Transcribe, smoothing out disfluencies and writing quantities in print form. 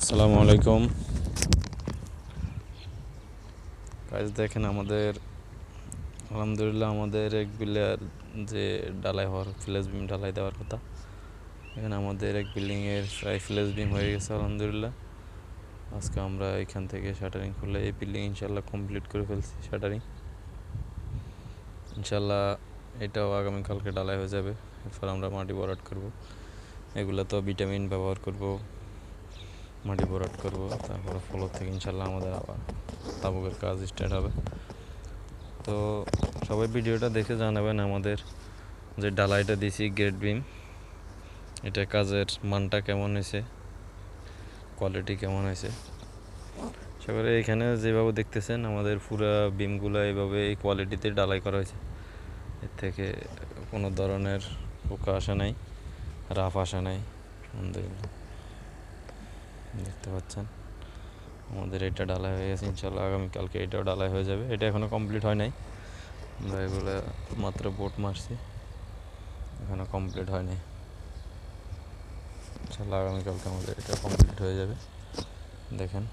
আসসালামু আলাইকুম। গাইস দেখেন আমাদের আলহামদুলিল্লাহ আমাদের এক বিল্ডার যে ঢালাই হওয়ার ফ্ল্যাশ বিম ঢালাই দেওয়ার কথা, এখানে আমাদের এক বিল্ডিংয়ের প্রায় ফ্ল্যাশ বিম হয়ে গেছে আলহামদুলিল্লাহ। আজকে আমরা এখান থেকে শাটারিং খুলে এই বিল্ডিং ইনশাল্লাহ কমপ্লিট করে ফেলছি। শাটারিং ইনশাল্লাহ এটাও আগামীকালকে ঢালাই হয়ে যাবে। এরপর আমরা মাটি ভরাট করব, এগুলো তো ভিটামিন ব্যবহার করব, মাটি ভরাট করব, তারপরে ফ্লোর থেকে ইনশাল্লাহ আমাদের আবার তাবুকের কাজ স্টার্ট হবে। তো সবাই ভিডিওটা দেখে জানাবেন আমাদের যে ঢালাইটা দিছি গ্রেড বিম, এটা কাজের মানটা কেমন হয়েছে, কোয়ালিটি কেমন হয়েছে। আশা করি এখানে যেভাবে দেখতেছেন আমাদের পুরো বিমগুলো এইভাবে এই কোয়ালিটিতে ঢালাই করা হয়েছে, এর থেকে কোনো ধরনের পোকা আসা নাই, রাফ আসা নাই। আলহামদুলিল্লাহ দেখতে পাচ্ছেন আমাদের এটা ঢালাই হয়ে গেছে। ইনশাল্লাহ আগামীকালকে এটাও ঢালাই হয়ে যাবে। এটা এখনও কমপ্লিট হয় নাই, আমরা এগুলো মাত্র বোট মারছি, এখনও কমপ্লিট হয় নাই। ইনশাল্লাহ আগামীকালকে আমাদের এটা কমপ্লিট হয়ে যাবে। দেখেন